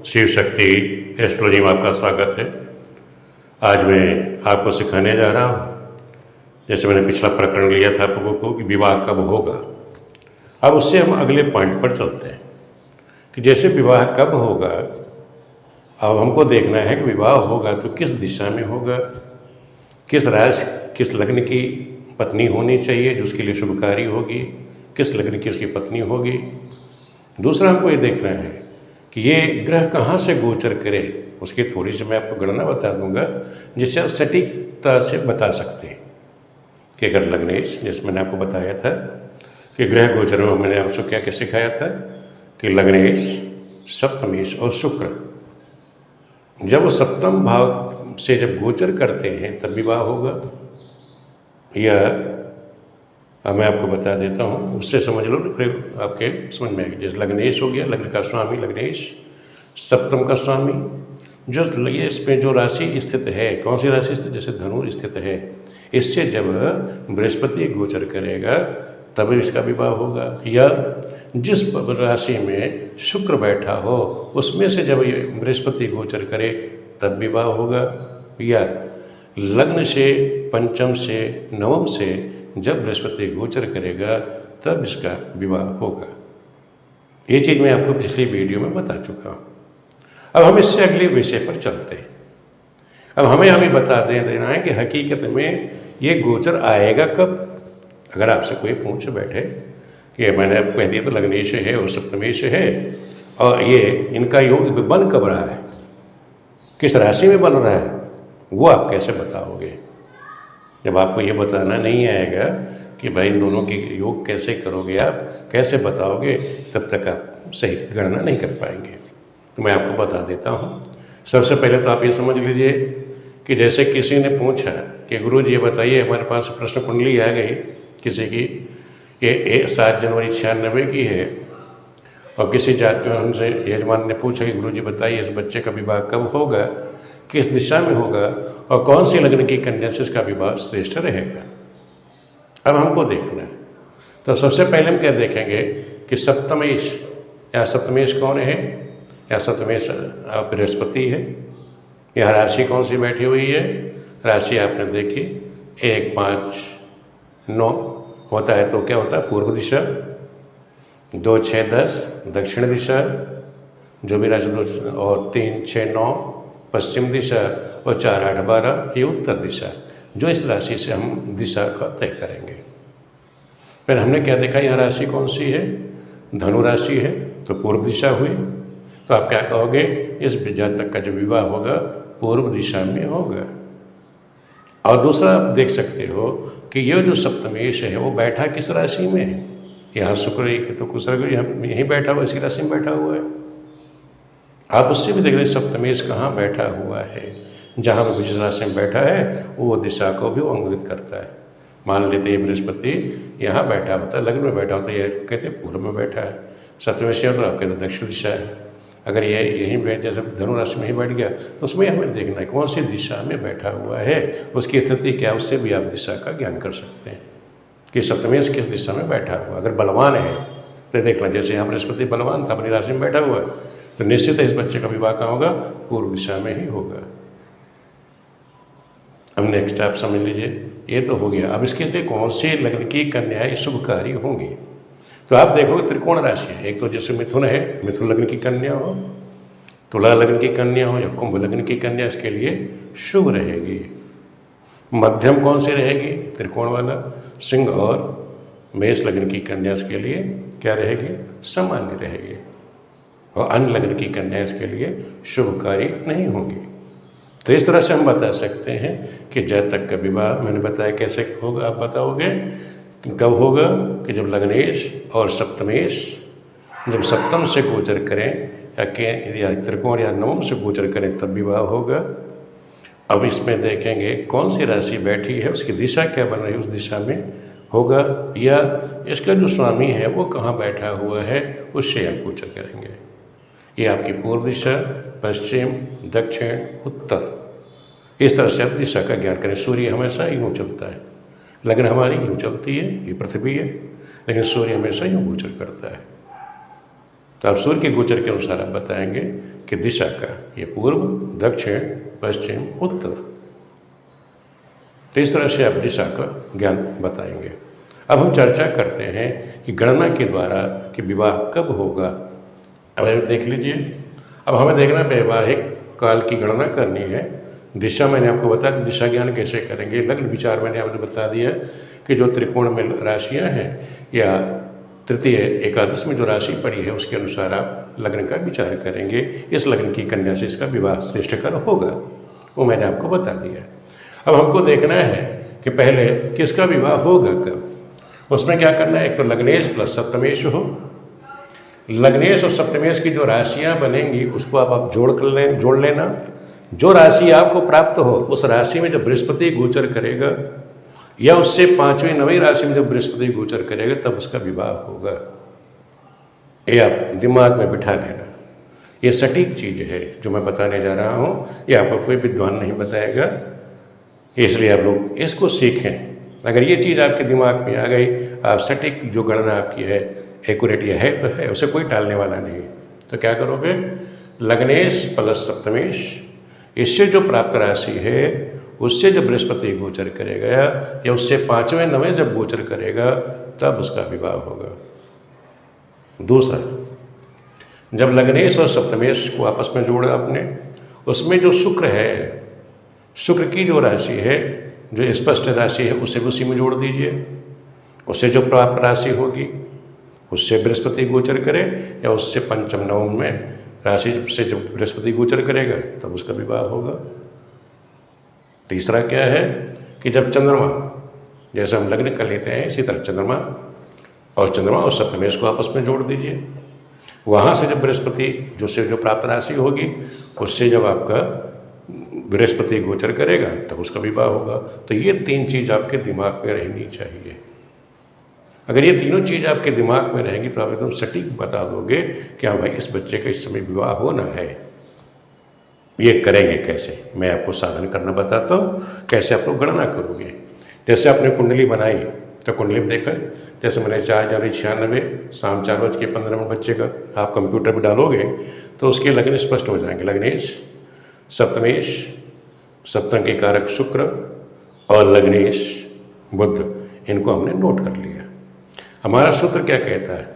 Shiv Shakti astrology में आपका स्वागत है। आज मैं आपको सिखाने जा रहा हूँ, जैसे मैंने पिछला प्रकरण लिया था आप लोगों को कि विवाह कब होगा। अब उससे हम अगले पॉइंट पर चलते हैं कि जैसे विवाह कब होगा। अब हमको देखना है कि विवाह होगा तो किस दिशा में होगा, किस राशि किस लग्न की पत्नी होनी चाहिए जो उसके लिए शुभकारी होगी, किस लग्न की उसकी पत्नी होगी। दूसरा हमको ये देखना है कि ये ग्रह कहाँ से गोचर करे, उसकी थोड़ी सी मैं आपको गणना बता दूंगा जिससे आप सटीकता से बता सकते हैं कि अगर लग्नेश, जैसे मैंने आपको बताया था कि ग्रह गोचर में मैंने आपको क्या क्या सिखाया था कि लग्नेश, सप्तमेश और शुक्र जब वो सप्तम भाव से जब गोचर करते हैं तब विवाह होगा। या मैं आपको बता देता हूँ, उससे समझ लो आपके समझ में आएगी। जैसे लग्नेश हो गया, लग्न का स्वामी लग्नेश, सप्तम का स्वामी जो ये इसमें जो राशि स्थित है, कौन सी राशि स्थित, जैसे धनु स्थित है, इससे जब बृहस्पति गोचर करेगा तब इसका विवाह होगा। या जिस राशि में शुक्र बैठा हो उसमें से जब ये बृहस्पति गोचर करे तब विवाह होगा। या लग्न से पंचम से नवम से जब बृहस्पति गोचर करेगा तब इसका विवाह होगा। ये चीज़ मैं आपको पिछली वीडियो में बता चुका हूँ। अब हम इससे अगले विषय पर चलते हैं। अब हमें बता देना है कि हकीकत में ये गोचर आएगा कब। अगर आपसे कोई पूछ बैठे कि मैंने आपको कह दिया तो लग्नेश है और सप्तमेश है और ये इनका योग बन कब रहा है, किस राशि में बन रहा है, वो आप कैसे बताओगे। जब आपको ये बताना नहीं आएगा कि भाई इन दोनों की योग कैसे करोगे, आप कैसे बताओगे, तब तक आप सही गणना नहीं कर पाएंगे। तो मैं आपको बता देता हूँ। सबसे पहले तो आप ये समझ लीजिए कि जैसे किसी ने पूछा कि गुरुजी ये बताइए, हमारे पास प्रश्न कुंडली आ गई किसी की, ये 7 जनवरी 96 की है और किसी जाति में हमसे यजमान ने पूछा कि गुरुजी बताइए इस बच्चे का विवाह कब होगा, किस दिशा में होगा और कौन सी लग्न की कन्या से इसका विवाह श्रेष्ठ रहेगा। अब हमको देखना है। तो सबसे पहले हम क्या देखेंगे कि सप्तमेश, या सप्तमेश कौन है, या सप्तमेश बृहस्पति है। यह राशि कौन सी बैठी हुई है, राशि आपने देखी 1, 5, 9 होता है तो क्या होता है पूर्व दिशा, 2, 6, 10 दक्षिण दिशा, जो भी राशि 2 और 3, 6, 9 पश्चिम दिशा और 4, 8, 12 ये उत्तर दिशा। जो इस राशि से हम दिशा का तय करेंगे। फिर हमने क्या देखा, यह राशि कौन सी है, धनु राशि है तो पूर्व दिशा हुई। तो आप क्या कहोगे, इस जातक का जो विवाह होगा पूर्व दिशा में होगा। और दूसरा आप देख सकते हो कि यह जो सप्तमेश है वो बैठा किस राशि में है। यहाँ शुक्र तो कुछ यहीं बैठा हुआ, इसी राशि में बैठा हुआ है। आप उससे भी देख रहे सप्तमेश कहाँ बैठा हुआ है, जहाँ पर जिस राशि में बैठा है वो दिशा को भी अंगित करता है। मान लेते हैं बृहस्पति यहाँ बैठा होता है, लग्न में बैठा होता है, ये कहते हैं पूर्व में बैठा है, सप्तमेश तो आप कहते हैं दक्षिण दिशा है। अगर ये यहीं बैठ, जैसे धनु राशि में ही बैठ गया तो उसमें हमें देखना है कौन सी दिशा में बैठा हुआ है, उसकी स्थिति क्या, उससे भी आप दिशा का ज्ञान कर सकते हैं कि सप्तमेश किस दिशा में बैठा हुआ। अगर बलवान है तो देखना, जैसे यहाँ बृहस्पति बलवान था अपनी राशि में बैठा हुआ है तो निश्चित है इस बच्चे का विवाह कहाँ होगा, पूर्व दिशा में ही होगा। अब नेक्स्ट आप समझ लीजिए, ये तो हो गया। अब इसके लिए कौन सी लग्न की कन्याएं शुभकारी होंगी। तो आप देखोगे त्रिकोण राशि है, एक तो जैसे मिथुन है, मिथुन लग्न की कन्या हो, तुला लग्न की कन्या हो या कुंभ लग्न की कन्या, इसके लिए शुभ रहेगी। मध्यम कौन सी रहेगी, त्रिकोण वाला, सिंह और मेष लग्न की कन्या इसके लिए क्या रहेगी, सामान्य रहेगी। और अन्य लग्न की कन्या इसके लिए शुभकारी नहीं होंगी। तो इस तरह से हम बता सकते हैं कि जातक का विवाह मैंने बताया कैसे होगा। आप बताओगे कि कब होगा कि जब लग्नेश और सप्तमेश जब सप्तम से गोचर करें या त्रिकोण या नवम से गोचर करें तब विवाह होगा। अब इसमें देखेंगे कौन सी राशि बैठी है, उसकी दिशा क्या बन रही है, उस दिशा में होगा। या इसका जो स्वामी है वो कहाँ बैठा हुआ है, उससे हम गोचर करेंगे। ये आपकी पूर्व दिशा, पश्चिम, दक्षिण, उत्तर, इस तरह से आप दिशा का ज्ञान करें। सूर्य हमेशा यूँ चलता है, लग्न हमारी यूँ चलती है, ये पृथ्वी है, लेकिन सूर्य हमेशा यूँ गोचर करता है। तो आप सूर्य के गोचर के अनुसार आप बताएंगे कि दिशा का ये पूर्व, दक्षिण, पश्चिम, उत्तर, तो इस तरह से आप दिशा का ज्ञान बताएंगे। अब हम चर्चा करते हैं कि गणना के द्वारा कि विवाह कब होगा। अब देख लीजिए, अब हमें देखना वैवाहिक काल की गणना करनी है। दिशा मैंने आपको बताया, दिशा ज्ञान कैसे करेंगे। लग्न विचार मैंने आपको बता दिया कि जो त्रिकोण में राशियां हैं या तृतीय एकादश में जो राशि पड़ी है उसके अनुसार आप लग्न का विचार करेंगे। इस लग्न की कन्या से इसका विवाह श्रेष्ठकर होगा, वो मैंने आपको बता दिया। अब हमको देखना है कि पहले किसका विवाह होगा कब। उसमें क्या करना है, एक तो लग्नेश प्लस सप्तमेश हो। लग्नेश और सप्तमेश की जो राशियां बनेंगी उसको आप जोड़ लेना। जो राशि आपको प्राप्त हो उस राशि में जब बृहस्पति गोचर करेगा या उससे 5वीं 9वीं राशि में जब बृहस्पति गोचर करेगा तब उसका विवाह होगा। ये आप दिमाग में बिठा लेना। ये सटीक चीज़ है जो मैं बताने जा रहा हूँ, ये आपको कोई विद्वान नहीं बताएगा, इसलिए आप लोग इसको सीखें। अगर ये चीज़ आपके दिमाग में आ गई, आप सटीक जो गणना आपकी है एक्यूरेट ये है तो है, उसे कोई टालने वाला नहीं। तो क्या करोगे, लग्नेश प्लस सप्तमेश, इससे जो प्राप्त राशि है उससे जब बृहस्पति गोचर करेगा या उससे 5वें 9वें जब गोचर करेगा तब उसका विवाह होगा। दूसरा, जब लग्नेश और सप्तमेश को आपस में जोड़ा आपने, उसमें जो शुक्र है, शुक्र की जो राशि है, जो स्पष्ट राशि है, उसे उसी में जोड़ दीजिए। उससे जो प्राप्त राशि होगी उससे बृहस्पति गोचर करे या उससे 5म 9म में राशि से जब बृहस्पति गोचर करेगा तब उसका विवाह होगा। तीसरा क्या है कि जब चंद्रमा, जैसे हम लग्न कर लेते हैं इसी तरह चंद्रमा और सप्तमेश को आपस में जोड़ दीजिए। वहाँ से जब बृहस्पति जो प्राप्त राशि होगी उससे जब आपका बृहस्पति गोचर करेगा तब उसका विवाह होगा। तो ये 3 चीज़ आपके दिमाग में रहनी चाहिए। अगर ये तीनों चीज़ आपके दिमाग में रहेंगी तो आप एकदम सटीक बता दोगे कि हाँ भाई इस बच्चे का इस समय विवाह होना है। ये करेंगे कैसे, मैं आपको साधन करना बताता हूँ, कैसे आप लोग गणना करोगे। जैसे आपने कुंडली बनाई तो कुंडली में देखा, जैसे मैंने 4 जनवरी 96 शाम 4:15 बच्चे का आप कंप्यूटर पर डालोगे तो उसके लग्न स्पष्ट हो जाएंगे। लग्नेश, सप्तमेश, सप्तम के कारक शुक्र और लग्नेश बुध, इनको हमने नोट कर लिया। हमारा सूत्र क्या कहता है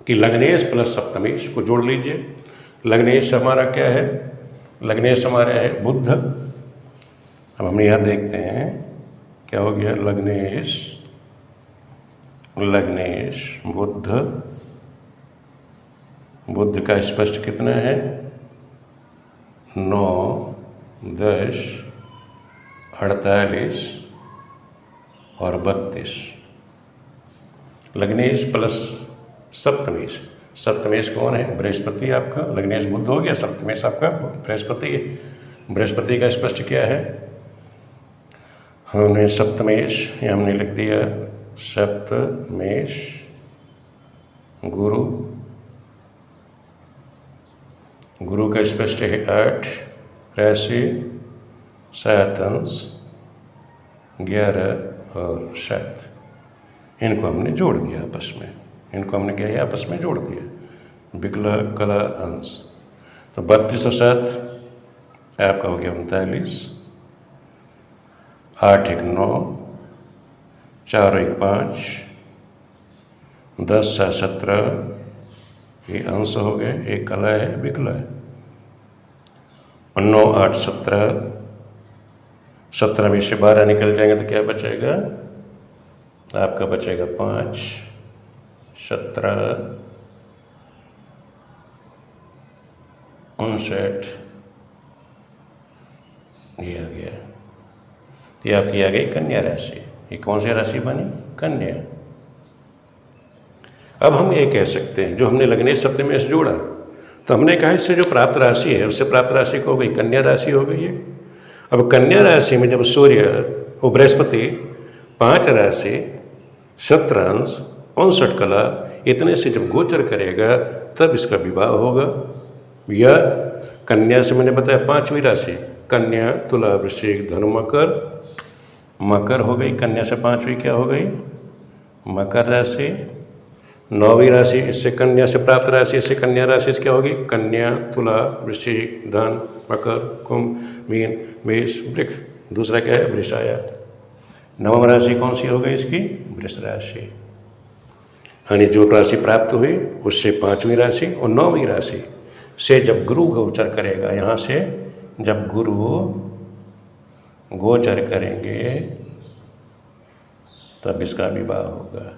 कि लग्नेश प्लस सप्तमेश को जोड़ लीजिए। लग्नेश हमारा क्या है, लग्नेश हमारा है बुध। अब हम यहाँ देखते हैं क्या हो गया, लग्नेश बुध, बुध का स्पष्ट कितना है 9, 10, 48 और 32। लग्नेश प्लस सप्तमेश, सप्तमेश कौन है, बृहस्पति आपका। लग्नेश बुध हो गया, सप्तमेश आपका बृहस्पति है। बृहस्पति का स्पष्ट क्या है, हमने सप्तमेश, ये हमने लिख दिया सप्तमेश गुरु, गुरु का स्पष्ट है 8 राशि 7 अंश 11 और 7। इनको हमने जोड़ दिया आपस में, इनको हमने क्या है आपस में जोड़ दिया, विकला कला अंश। तो 32 और 7 आपका हो गया 39, 8 1 9, 4 1 5, 10 7 17, ये अंश हो गए, एक कला है विकला है। 9 8 17, 17 में से 12 निकल जाएंगे तो क्या बचेगा आपका, बचेगा 5 17 59, ये आ गया। ये आपकी आ गई कन्या राशि। ये कौन सी राशि बनी, कन्या। अब हम ये कह सकते हैं, जो हमने लग्नेश सप्तमेश जोड़ा तो हमने कहा इससे जो प्राप्त राशि है उससे प्राप्त राशि को हो गई कन्या राशि हो गई है। अब कन्या राशि में जब सूर्य वो बृहस्पति 5 राशि 17 अंश 59 कला इतने से जब गोचर करेगा तब इसका विवाह होगा। या कन्या से मैंने बताया 5वीं राशि, कन्या तुला वृश्चिक धनु मकर, मकर हो गई। कन्या से 5वीं क्या हो गई, मकर राशि। नौवीं राशि इससे कन्या से प्राप्त राशि, इससे कन्या राशि से क्या होगी? कन्या, तुला, वृश्चिक, धन, मकर, कुंभ, मीन, मेष, वृष। दूसरा क्या है? वृष आया। नवम राशि कौन सी हो गई इसकी? वृष राशि। यानी जो राशि प्राप्त हुई उससे पांचवी राशि और नौवीं राशि से जब गुरु गोचर करेगा, यहाँ से जब गुरु गोचर करेंगे तब इसका विवाह होगा।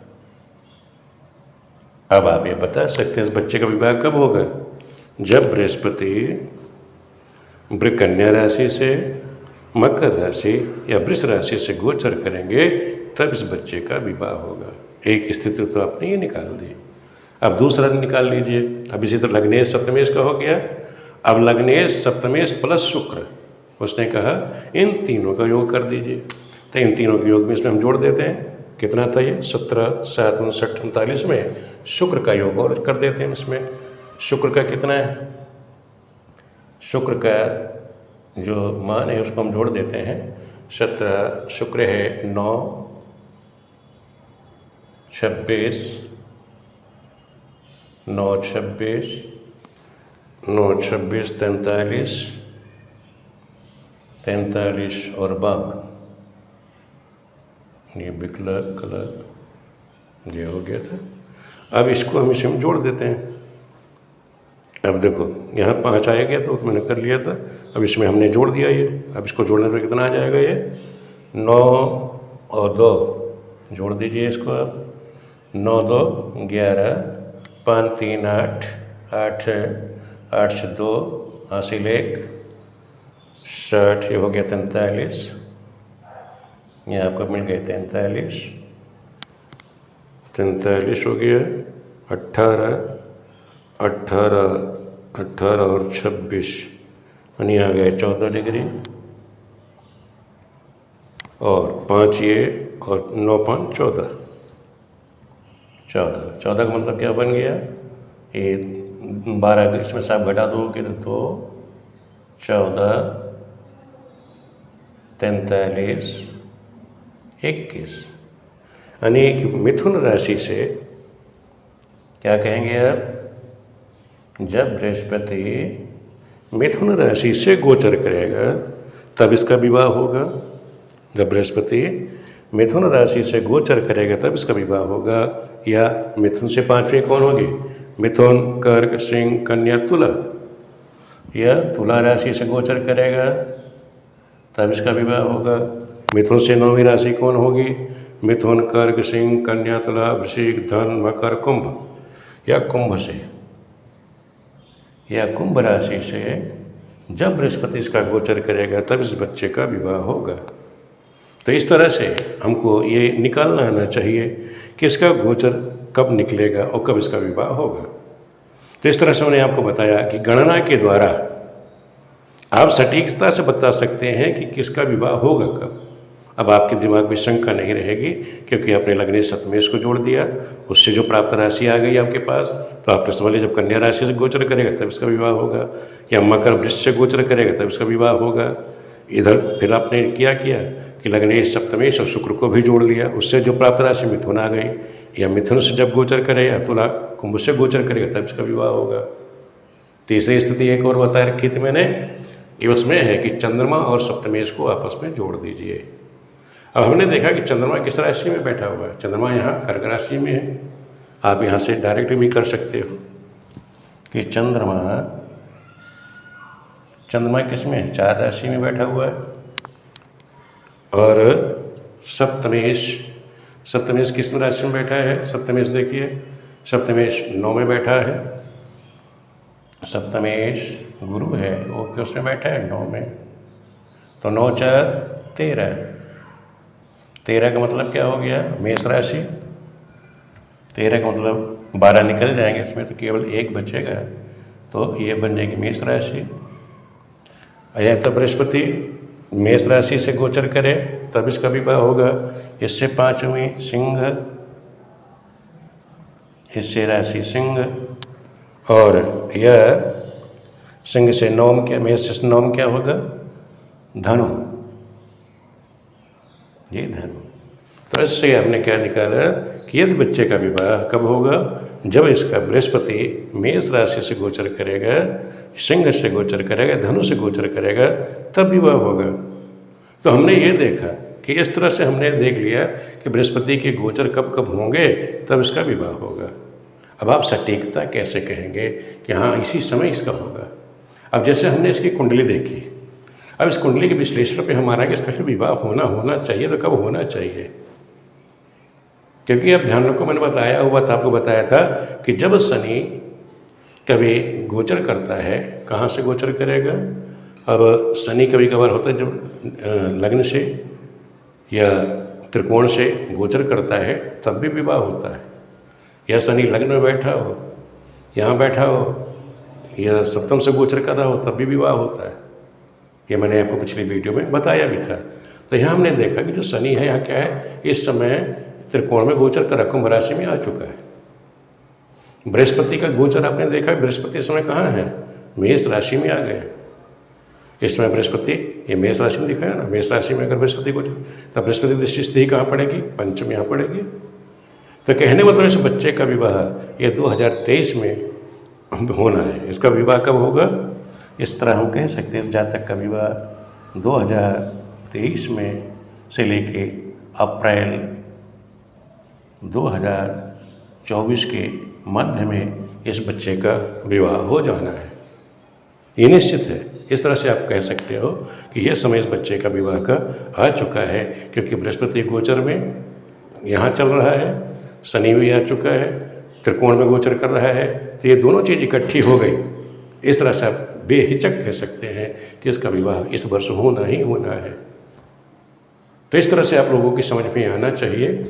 अब आप ये बता सकते हैं इस बच्चे का विवाह कब होगा? जब बृहस्पति कन्या राशि से मकर राशि या वृष राशि से गोचर करेंगे तब इस बच्चे का विवाह होगा। एक स्थिति तो आपने ये निकाल दी। अब दूसरा निकाल लीजिए। अब इसी तरह लग्नेश सप्तमेश का हो गया। अब लग्नेश सप्तमेश प्लस शुक्र, उसने कहा इन तीनों का योग कर दीजिए। तो इन तीनों के योग में इसमें हम जोड़ देते हैं। कितना था ये? 17, 7, 59, 39 में शुक्र का योग और कर देते हैं इसमें। शुक्र का कितना है? शुक्र का जो मान है उसको हम जोड़ देते हैं। 17 शुक्र है 9, 26, 9, 26, 9, 26, 43, 43 और 52। ये बिकला कलर ये हो गया था। अब इसको हम इसमें जोड़ देते हैं। अब देखो यहाँ 5 आया गया था तो मैंने कर लिया था। अब इसमें हमने जोड़ दिया ये। अब इसको जोड़ने पर कितना आ जाएगा? ये 9 और 2 जोड़ दीजिए इसको। अब 9, 2, 11, 5, 3, 8, 8, 8 से 2 हासिल 1, 60। ये हो गया 43। ये आपको मिल गए 43, 43 हो गया। 18, 18, 18 और 26 यानी आ गए 14 डिग्री। और 5 ये और 9, 5, 14, 14, 14 का मतलब क्या बन गया? ये 12 इसमें से आप घटा दोगे तो 2, 14, 43, 21। यानी मिथुन राशि से क्या कहेंगे आप? जब बृहस्पति मिथुन राशि से गोचर करेगा तब इसका विवाह होगा। जब बृहस्पति मिथुन राशि से गोचर करेगा तब इसका विवाह होगा। या मिथुन से पांचवी कौन होगी? मिथुन, कर्क, सिंह, कन्या, तुला। या तुला राशि से गोचर करेगा तब इसका विवाह होगा। मिथुन से नौवीं राशि कौन होगी? मिथुन, कर्क, सिंह, कन्या, तुला, वृश्चिक, धन, मकर, कुंभ। या कुंभ से या कुंभ राशि से जब बृहस्पति इसका गोचर करेगा तब इस बच्चे का विवाह होगा। तो इस तरह से हमको ये निकालना आना चाहिए कि इसका गोचर कब निकलेगा और कब इसका विवाह होगा। तो इस तरह से मैंने आपको बताया कि गणना के द्वारा आप सटीकता से बता सकते हैं कि किसका विवाह होगा कब। अब आपके दिमाग में शंका नहीं रहेगी क्योंकि आपने लग्नेश सप्तमेश को जोड़ दिया, उससे जो प्राप्त राशि आ गई आपके पास, तो आपने समझ लिया जब कन्या राशि से गोचर करेगा तब इसका विवाह होगा, या मकर वृष से गोचर करेगा तब इसका विवाह होगा। इधर फिर आपने किया कि लग्नेश सप्तमेश और शुक्र को भी जोड़ लिया, उससे जो प्राप्त राशि मिथुन आ गई, या मिथुन से जब गोचर करेगा तुला कुंभ से गोचर करेगा तब इसका विवाह होगा। तीसरी स्थिति एक और बता रखी थी मैंने कि उसमें है कि चंद्रमा और सप्तमेश को आपस में जोड़ दीजिए। अब हमने देखा कि चंद्रमा किस राशि में बैठा हुआ है। चंद्रमा यहाँ कर्क राशि में है। आप यहाँ से डायरेक्ट भी कर सकते हो कि चंद्रमा किस में है? 4 राशि में बैठा हुआ है। और सप्तमेश किस राशि में बैठा है? सप्तमेश देखिए, सप्तमेश 9 में बैठा है। सप्तमेश गुरु है, वो किस में बैठा है? 9 में। तो 9, 4, 13। 13 का मतलब क्या हो गया? मेष राशि। 13 का मतलब 12 निकल जाएंगे इसमें, तो केवल 1 बचेगा, तो ये बन जाएगी मेष राशि। या तो बृहस्पति मेष राशि से गोचर करे तब इसका विवाह होगा। इससे 5वीं सिंह, इससे राशि सिंह, और यह सिंह से 9 क्या, मेष से 9 क्या होगा? धनु। ये धनु। तो इससे हमने क्या निकाला कि यदि बच्चे का विवाह कब होगा? जब इसका बृहस्पति मेष राशि से गोचर करेगा, सिंह से गोचर करेगा, धनु से गोचर करेगा, तब विवाह होगा। तो हमने ये देखा कि इस तरह से हमने देख लिया कि बृहस्पति के गोचर कब कब होंगे, तब इसका विवाह होगा। अब आप सटीकता कैसे कहेंगे कि हाँ इसी समय इसका होगा? अब जैसे हमने इसकी कुंडली देखी, अब इस कुंडली के विश्लेषण पे हमारा कि इसका विवाह होना चाहिए, तो कब होना चाहिए? क्योंकि अब ध्यान रखो, मैंने बताया हुआ था, आपको बताया था कि जब शनि कभी गोचर करता है, कहाँ से गोचर करेगा? अब शनि कभी कभार होता है जब लग्न से या त्रिकोण से गोचर करता है, तब भी विवाह होता है। या शनि लग्न में बैठा हो, यहाँ बैठा हो, या सप्तम से गोचर कर रहा हो, तब भी विवाह होता है। ये मैंने आपको पिछली वीडियो में बताया भी था। तो यहाँ हमने देखा कि जो शनि है यहाँ क्या है, इस समय त्रिकोण में गोचर कर कुंभ राशि में आ चुका है। बृहस्पति का गोचर आपने देखा, बृहस्पति समय कहाँ है? मेष राशि में आ गए। इस समय बृहस्पति ये मेष राशि में दिखाया ना, मेष राशि में अगर बृहस्पति गोचर, तब बृहस्पति दृष्टि स्थिति कहाँ पड़ेगी? पंचम यहाँ पड़ेगी। तो कहने मतलब इस बच्चे का विवाह ये 2023 में होना है। इसका विवाह कब होगा? इस तरह हम कह सकते हैं, जातक का विवाह 2023 में से लेके अप्रैल 2024 के मध्य में इस बच्चे का विवाह हो जाना है। ये निश्चित है। इस तरह से आप कह सकते हो कि यह समय इस बच्चे का विवाह का आ चुका है, क्योंकि बृहस्पति गोचर में यहाँ चल रहा है, शनि भी आ चुका है, त्रिकोण में गोचर कर रहा है। तो ये दोनों चीज़ इकट्ठी हो गई। इस तरह से आप बेहिचक कह सकते हैं कि इसका विवाह इस वर्ष होना ही होना है। तो इस तरह से आप लोगों की समझ में आना चाहिए।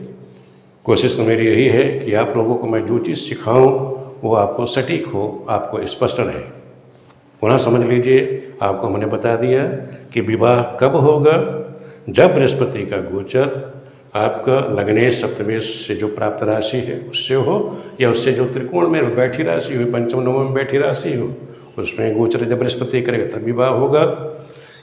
कोशिश तो मेरी यही है कि आप लोगों को मैं जो चीज़ सिखाऊं वो आपको सटीक हो, आपको स्पष्ट रहे। पुनः समझ लीजिए, आपको मैंने बता दिया कि विवाह कब होगा? जब बृहस्पति का गोचर आपका लग्नेश सप्तमेश से जो प्राप्त राशि है उससे हो, या उससे जो त्रिकोण में बैठी राशि हो, पंचम नवम में बैठी राशि हो, उसमें गोचर जब बृहस्पति करेगा तब विवाह होगा।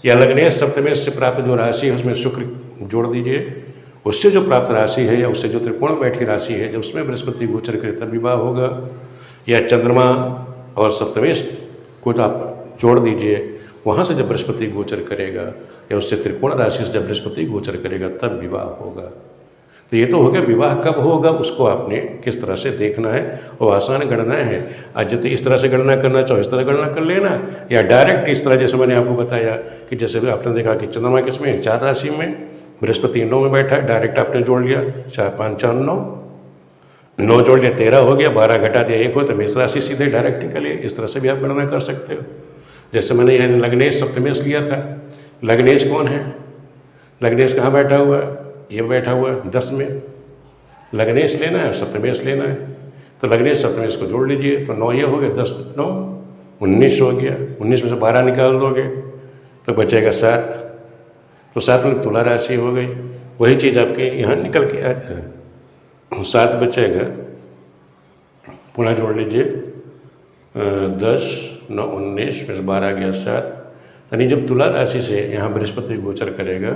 या लग्नेश सप्तमेश से प्राप्त जो राशि है उसमें शुक्र जोड़ दीजिए, उससे जो प्राप्त राशि है या उससे जो त्रिकोण में बैठी राशि है, जब उसमें बृहस्पति गोचर करे तब विवाह होगा। या चंद्रमा और सप्तमेश को आप जोड़ दीजिए, वहाँ से जब बृहस्पति गोचर करेगा या उससे त्रिकोण राशि से जब बृहस्पति गोचर करेगा तब विवाह होगा। तो ये तो हो गया विवाह कब होगा, उसको आपने किस तरह से देखना है। और आसान गणना है। आज यदि इस तरह से गणना करना चाहो इस तरह गणना कर लेना, या डायरेक्ट इस तरह जैसे मैंने आपको बताया कि जैसे आपने देखा कि चंद्रमा किसमें 4 राशि में, बृहस्पति 9 में बैठा है, डायरेक्ट आपने जोड़ लिया 4 5 4 9 जोड़ लिया 13 हो गया, 12 घटा दिया 1 हो, तो मेष राशि सीधे डायरेक्ट निकल गई। इस तरह से भी आप गणना कर सकते हो। जैसे मैंने यहाँ लग्नेश सप्तमेश लिया था। लग्नेश कौन है? लग्नेश कहाँ बैठा हुआ है? ये बैठा हुआ है 10 में। लग्नेश लेना है, सप्तमेश लेना है, तो लग्नेश सप्तमेश को जोड़ लीजिए, तो 9 ये हो गया, 10 9 19 हो गया। 19 में से 12 निकाल दोगे तो बचेगा 7, तो 7 में तुला राशि हो गई। वही चीज़ आपके यहाँ निकल के आ 7 बचेगा, पुनः जोड़ लीजिए 10 9 19 में से 12 गया 7। यानी जब तुला राशि से यहाँ बृहस्पति गोचर करेगा,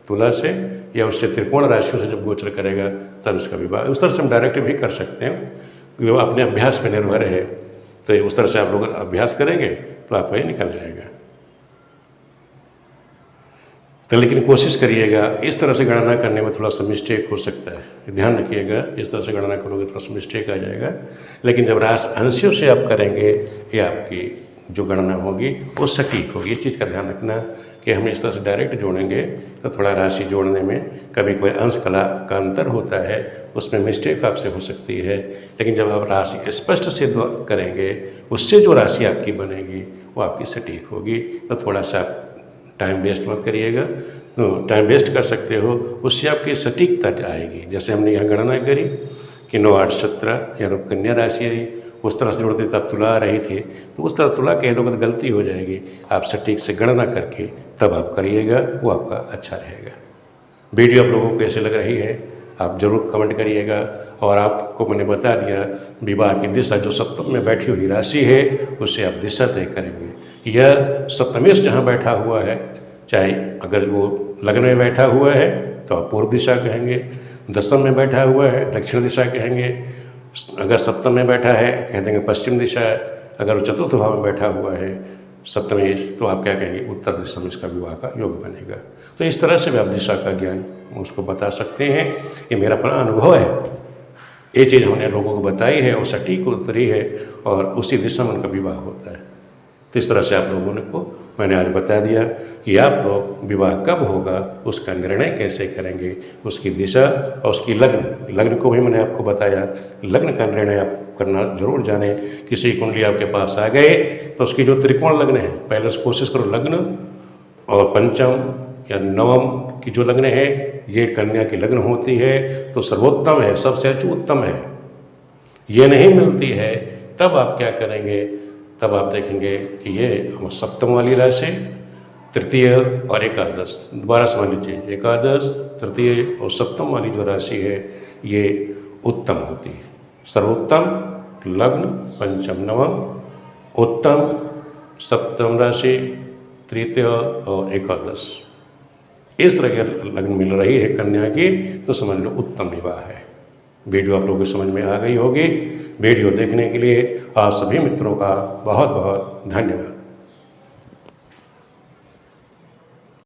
तुला से या उससे त्रिकोण राशियों से जब गोचर करेगा तब इसका विवाह। उस तरह से हम डायरेक्ट भी कर सकते हैं, वो अपने अभ्यास पर निर्भर है। तो उस तरह से आप लोग अभ्यास करेंगे तो आपका ये निकल जाएगा। तो लेकिन कोशिश करिएगा, इस तरह से गणना करने में थोड़ा सा मिस्टेक हो सकता है, ध्यान रखिएगा। इस तरह से गणना करोगे थोड़ा सा मिस्टेक आ जाएगा। लेकिन जब राशि अंशों से आप करेंगे, ये आपकी जो गणना होगी वो सटीक होगी। इस चीज़ का ध्यान रखना कि हम इस तरह से डायरेक्ट जोड़ेंगे तो थोड़ा राशि जोड़ने में कभी कोई अंश कला का अंतर होता है, उसमें मिस्टेक आपसे हो सकती है। लेकिन जब आप राशि स्पष्ट से करेंगे, उससे जो राशि आपकी बनेगी वो आपकी सटीक होगी। तो थोड़ा सा टाइम वेस्ट मत करिएगा। तो टाइम वेस्ट कर सकते हो, उससे आपकी सटीकता आएगी। जैसे हमने यहाँ गणना करी कि 9 8 17 या कन्या राशि आई, उस तरह से जोड़ते तब तुला आ रही थी, तो उस तरह तुला कह दोगे तो गलती हो जाएगी। आप सटीक से गणना करके तब आप करिएगा, वो आपका अच्छा रहेगा। वीडियो आप लोगों को कैसे लग रही है आप ज़रूर कमेंट करिएगा। और आपको मैंने बता दिया विवाह की दिशा जो सप्तम में बैठी हुई राशि है उससे आप दिशा तय करेंगे। यह सप्तमेश जहाँ बैठा हुआ है, चाहे अगर वो लग्न में बैठा हुआ है तो आप पूर्व दिशा कहेंगे, दशम में बैठा हुआ है दक्षिण दिशा कहेंगे, अगर सप्तम में बैठा है कह देंगे पश्चिम दिशा, अगर वो चतुर्थ भाव में बैठा हुआ है सप्तमेश तो आप क्या कहेंगे उत्तर दिशा में इसका विवाह का योग बनेगा। तो इस तरह से भी आप दिशा का ज्ञान उसको बता सकते हैं। ये मेरा अपना अनुभव है, ये चीज़ हमने लोगों को बताई है और सटीक उतरी है और उसी दिशा में उनका विवाह होता है। तो इस तरह से आप लोगों को मैंने आज बता दिया कि आप लोग विवाह कब होगा, उसका निर्णय कैसे करेंगे, उसकी दिशा और उसकी लग्न को भी मैंने आपको बताया। लग्न का निर्णय आप करना जरूर जानें। किसी कुंडली आपके पास आ गए तो उसकी जो त्रिकोण लग्न है पहले से कोशिश करो लग्न और पंचम या नवम की जो लग्न है ये कन्या की लग्न होती है तो सर्वोत्तम है, सबसे अचूत्तम है। ये नहीं मिलती है तब आप क्या करेंगे, तब आप देखेंगे कि ये सप्तम वाली राशि तृतीय और एकादश, दोबारा समझ लीजिए, एकादश तृतीय और सप्तम वाली जो राशि है ये उत्तम होती है। सर्वोत्तम लग्न पंचम नवम, उत्तम सप्तम राशि तृतीय और एकादश, इस तरह के लग्न मिल रही है कन्या की तो समझ लो उत्तम विवाह है। वीडियो आप लोगों को समझ में आ गई होगी। वीडियो देखने के लिए आप सभी मित्रों का बहुत बहुत धन्यवाद।